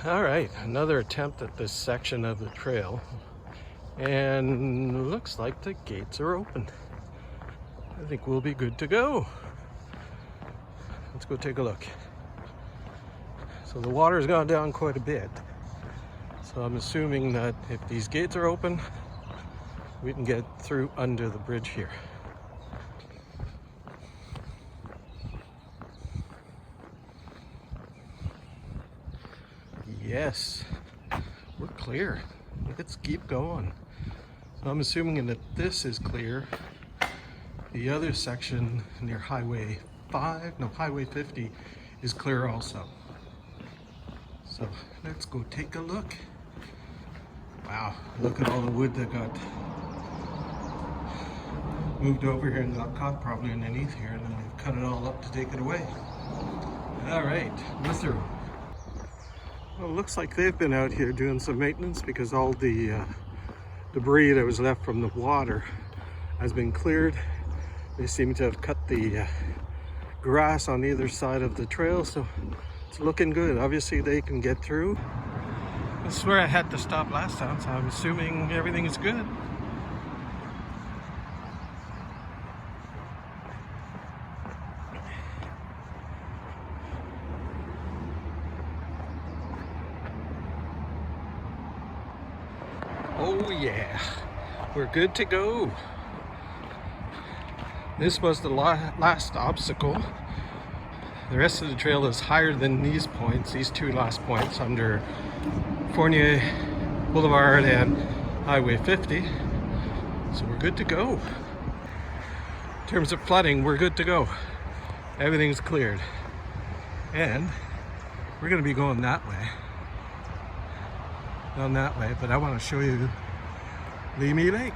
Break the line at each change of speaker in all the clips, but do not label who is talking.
All right, another attempt at this section of the trail, and looks like the gates are open. I think we'll be good to go. Let's go take a look. So the water's gone down quite a bit, so I'm assuming that if these gates are open, we can get through under the bridge here. Yes, we're clear. Let's keep going. So I'm assuming that this is clear. The other section near Highway 50 is clear also. So let's go take a look. Wow, look at all the wood that got moved over here and got caught probably underneath here, and then they've cut it all up to take it away. All right, Mr. Well, it looks like they've been out here doing some maintenance because all the debris that was left from the water has been cleared. They seem to have cut the grass on either side of the trail, so it's looking good. Obviously they can get through. This is where I had to stop last time, so I'm assuming everything is good. Oh yeah, we're good to go. This was the last obstacle. The rest of the trail is higher than these points, these two last points under Fournier Boulevard and Highway 50. So we're good to go. In terms of flooding, we're good to go. Everything's cleared. And we're gonna be going that way. Down that way, but I want to show you Limy Lake.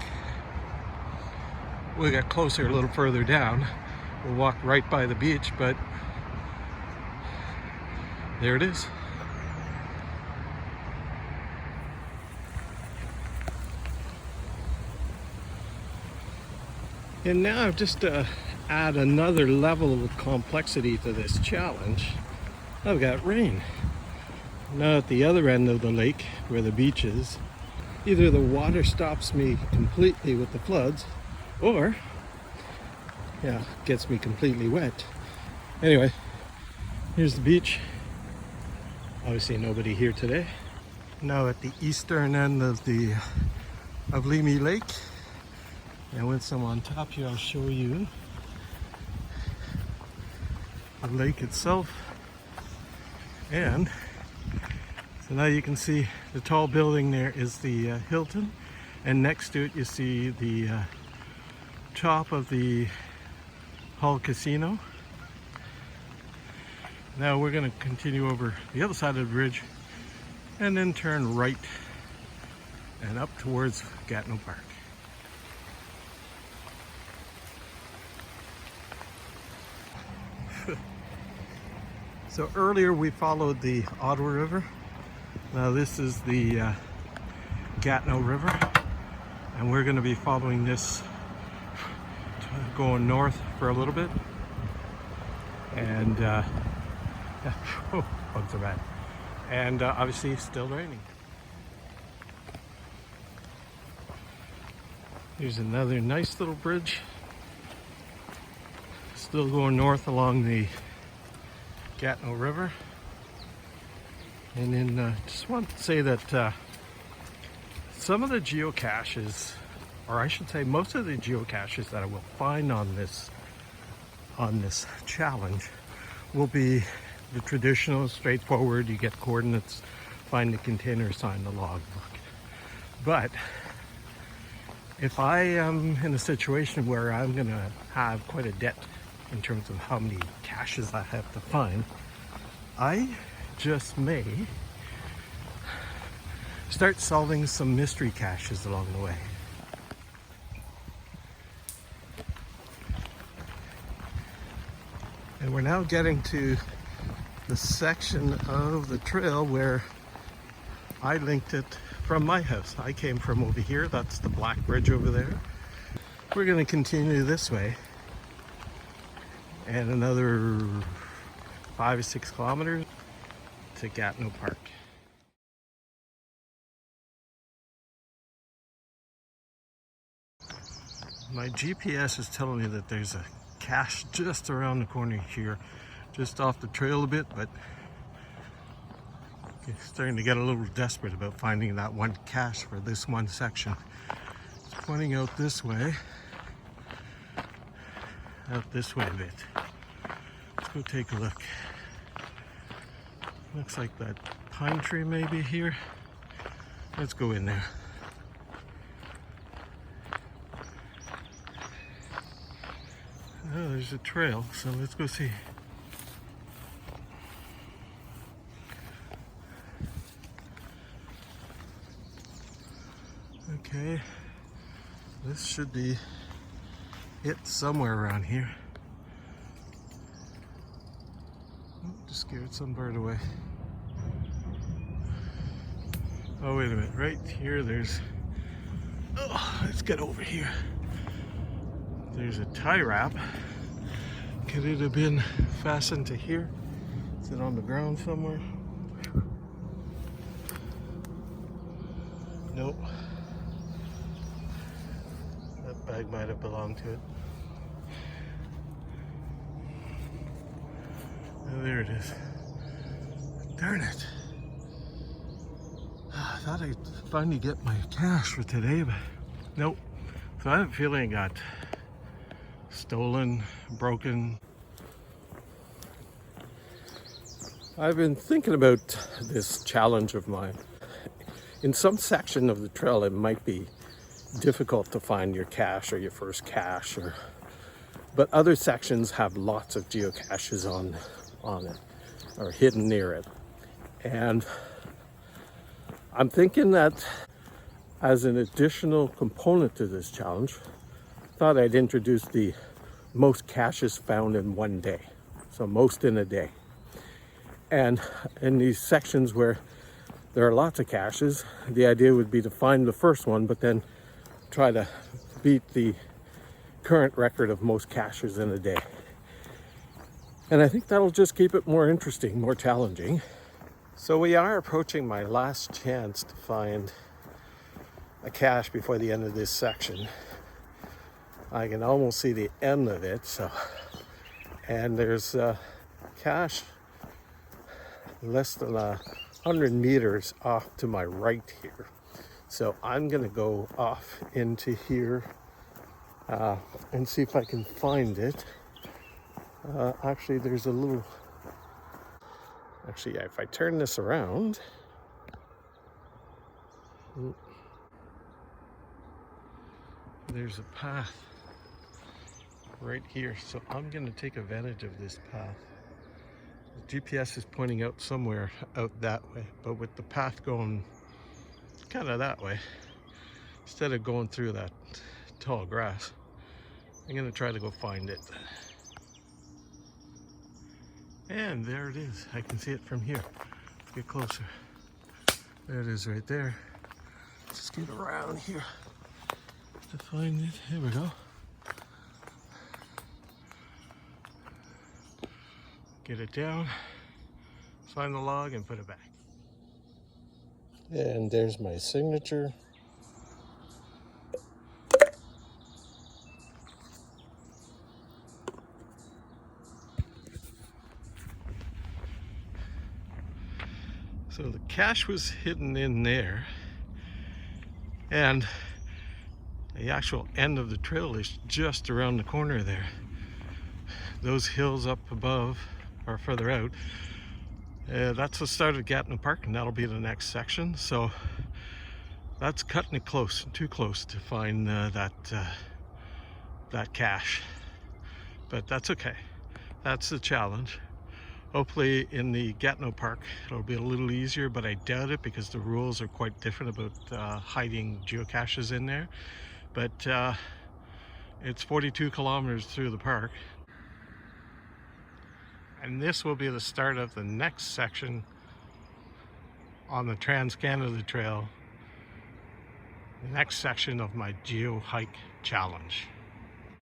We'll get closer a little further down. We'll walk right by the beach, but there it is. And now just to add another level of complexity to this challenge, I've got rain. Now at the other end of the lake where the beach is, either the water stops me completely with the floods or gets me completely wet. Anyway, here's the beach. Obviously nobody here today. Now at the eastern end of Limy Lake, and once I'm on top here I'll show you the lake itself. And so now you can see the tall building there is the Hilton, and next to it you see the top of the Hull Casino. Now we're going to continue over the other side of the bridge and then turn right and up towards Gatineau Park. So earlier we followed the Ottawa River. Now this is the Gatineau River, and we're going to be following this going north for a little bit. And oh, bugs are bad. And obviously it's still raining. Here's another nice little bridge. Still going north along the Gatineau River. And then just want to say that some of the geocaches, or I should say most of the geocaches that I will find on this challenge will be the traditional, straightforward, you get coordinates, find the container, sign the logbook. But if I am in a situation where I'm gonna have quite a debt in terms of how many caches I have to find, I just may start solving some mystery caches along the way. And we're now getting to the section of the trail where I linked it from my house. I came from over here, that's the black bridge over there. We're going to continue this way and another 5 or 6 kilometers to Gatineau Park. My GPS is telling me that there's a cache just around the corner here, just off the trail a bit, but I'm starting to get a little desperate about finding that one cache for this one section. It's pointing out this way a bit. Let's go take a look. Looks like that pine tree maybe here. Let's go in there. Oh, there's a trail, so let's go see. Okay, this should be it somewhere around here. Oh, just scared some bird away. Oh, wait a minute, right here there's, oh, let's get over here. There's a tie wrap. Could it have been fastened to here? Is it on the ground somewhere? Nope. That bag might have belonged to it. Oh, there it is. Darn it. I thought I'd finally get my cache for today, but nope. So I have a feeling it got stolen, broken. I've been thinking about this challenge of mine. In some section of the trail, it might be difficult to find your cache or your first cache, but other sections have lots of geocaches on it or hidden near it. And I'm thinking that as an additional component to this challenge, I thought I'd introduce the most caches found in one day. So most in a day. And in these sections where there are lots of caches, the idea would be to find the first one, but then try to beat the current record of most caches in a day. And I think that'll just keep it more interesting, more challenging. So we are approaching my last chance to find a cache before the end of this section. I can almost see the end of it, and there's a cache less than 100 meters off to my right here. So I'm gonna go off into here and see if I can find it. Actually, there's a little, yeah, if I turn this around, there's a path right here. So I'm gonna take advantage of this path. The GPS is pointing out somewhere out that way, but with the path going kind of that way, instead of going through that tall grass, I'm gonna try to go find it. And there it is. I can see it from here. Let's get closer. There it is right there. Let's just get around here to find it. Here we go. Get it down, find the log, and put it back. And there's my signature. So the cache was hidden in there, and the actual end of the trail is just around the corner there. Those hills up above or further out, that's the start of Gatineau Park, and that'll be the next section. So that's cutting it close, too close to find that cache, but that's okay. That's the challenge. Hopefully in the Gatineau Park it'll be a little easier, but I doubt it because the rules are quite different about hiding geocaches in there. But it's 42 kilometers through the park. And this will be the start of the next section on the Trans-Canada Trail, the next section of my Geo Hike challenge.